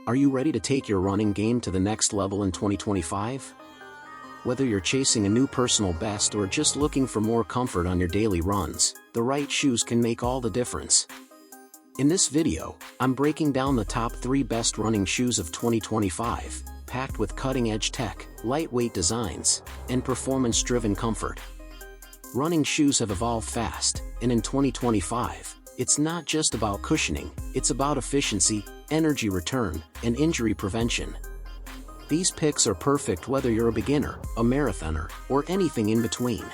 Are you ready to take your running game to the next level in 2025? Whether you're chasing a new personal best or just looking for more comfort on your daily runs, the right shoes can make all the difference. In this video, I'm breaking down the top 3 best running shoes of 2025, packed with cutting-edge tech, lightweight designs, and performance-driven comfort. Running shoes have evolved fast, and in 2025, it's not just about cushioning, it's about efficiency, energy return, and injury prevention. These picks are perfect whether you're a beginner, a marathoner, or anything in between.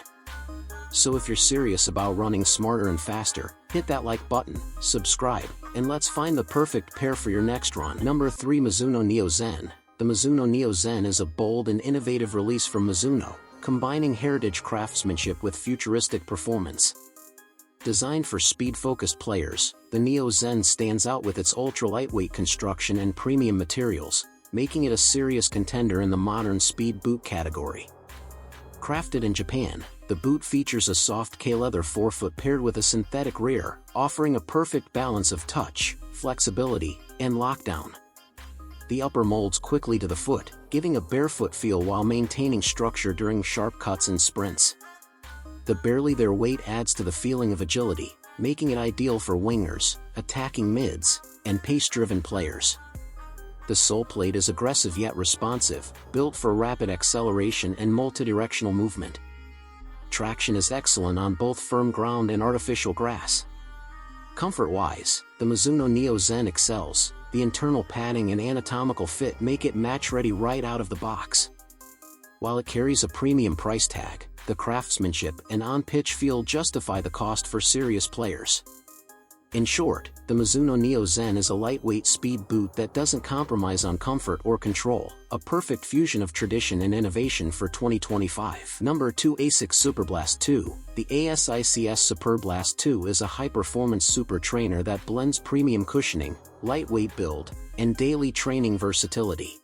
So if you're serious about running smarter and faster, hit that like button, subscribe, and let's find the perfect pair for your next run. Number 3, Mizuno Neo Zen. The Mizuno Neo Zen is a bold and innovative release from Mizuno, combining heritage craftsmanship with futuristic performance. Designed for speed-focused players, the Neo Zen stands out with its ultra-lightweight construction and premium materials, making it a serious contender in the modern speed boot category. Crafted in Japan, the boot features a soft K-leather forefoot paired with a synthetic rear, offering a perfect balance of touch, flexibility, and lockdown. The upper molds quickly to the foot, giving a barefoot feel while maintaining structure during sharp cuts and sprints. The barely their weight adds to the feeling of agility, making it ideal for wingers, attacking mids, and pace-driven players. The sole plate is aggressive yet responsive, built for rapid acceleration and multidirectional movement. Traction is excellent on both firm ground and artificial grass. Comfort-wise, the Mizuno Neo Zen excels. The internal padding and anatomical fit make it match-ready right out of the box. While it carries a premium price tag, the craftsmanship and on-pitch feel justify the cost for serious players. In short, the Mizuno Neo Zen is a lightweight speed boot that doesn't compromise on comfort or control, a perfect fusion of tradition and innovation for 2025. Number 2, ASICS Superblast 2. The ASICS Superblast 2 is a high-performance super trainer that blends premium cushioning, lightweight build, and daily training versatility.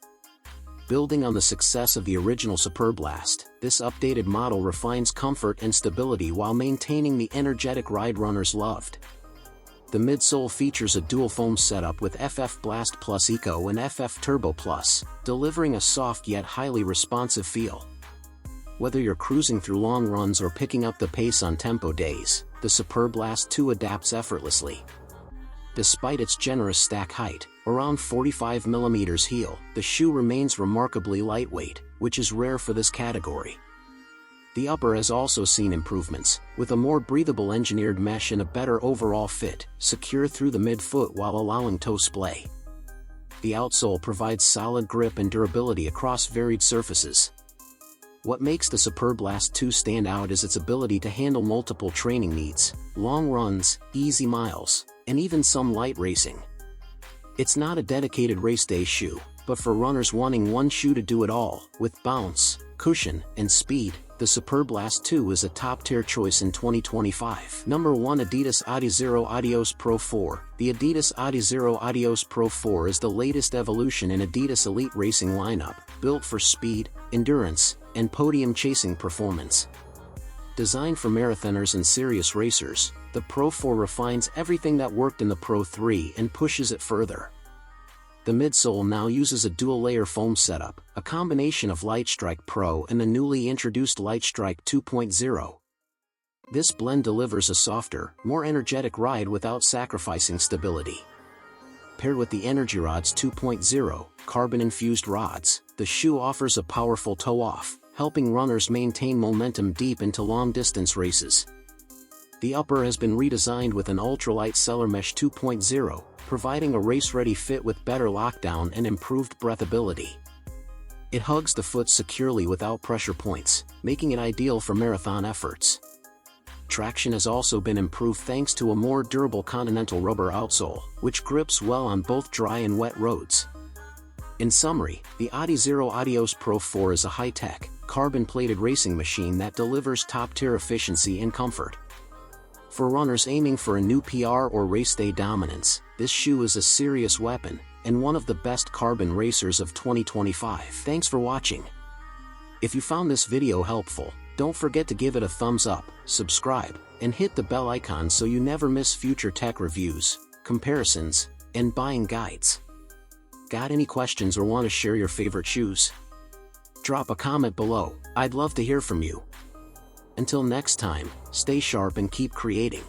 Building on the success of the original Superblast, this updated model refines comfort and stability while maintaining the energetic ride runners loved. The midsole features a dual foam setup with FF Blast Plus Eco and FF Turbo Plus, delivering a soft yet highly responsive feel. Whether you're cruising through long runs or picking up the pace on tempo days, the Superblast 2 adapts effortlessly. Despite its generous stack height, around 45 mm heel, the shoe remains remarkably lightweight, which is rare for this category. The upper has also seen improvements, with a more breathable engineered mesh and a better overall fit, secure through the midfoot while allowing toe splay. The outsole provides solid grip and durability across varied surfaces. What makes the Superblast 2 stand out is its ability to handle multiple training needs, long runs, easy miles, and even some light racing. It's not a dedicated race day shoe, but for runners wanting one shoe to do it all, with bounce, cushion, and speed, the Superblast 2 is a top-tier choice in 2025. Number 1, Adidas Adizero Adios Pro 4. The Adidas Adizero Adios Pro 4 is the latest evolution in Adidas elite racing lineup, built for speed, endurance, and podium-chasing performance. Designed for marathoners and serious racers, the Pro 4 refines everything that worked in the Pro 3 and pushes it further. The midsole now uses a dual-layer foam setup, a combination of Lightstrike Pro and the newly introduced Lightstrike 2.0. This blend delivers a softer, more energetic ride without sacrificing stability. Paired with the Energy Rods 2.0, carbon-infused rods, the shoe offers a powerful toe-off, helping runners maintain momentum deep into long-distance races. The upper has been redesigned with an ultralight Cellar Mesh 2.0, providing a race-ready fit with better lockdown and improved breathability. It hugs the foot securely without pressure points, making it ideal for marathon efforts. Traction has also been improved thanks to a more durable Continental rubber outsole, which grips well on both dry and wet roads. In summary, the Adizero Adios Pro 4 is a high-tech, carbon-plated racing machine that delivers top-tier efficiency and comfort. For runners aiming for a new PR or race day dominance, this shoe is a serious weapon, and one of the best carbon racers of 2025. Thanks for watching. If you found this video helpful, don't forget to give it a thumbs up, subscribe, and hit the bell icon so you never miss future tech reviews, comparisons, and buying guides. Got any questions or want to share your favorite shoes? Drop a comment below, I'd love to hear from you. Until next time, stay sharp and keep creating.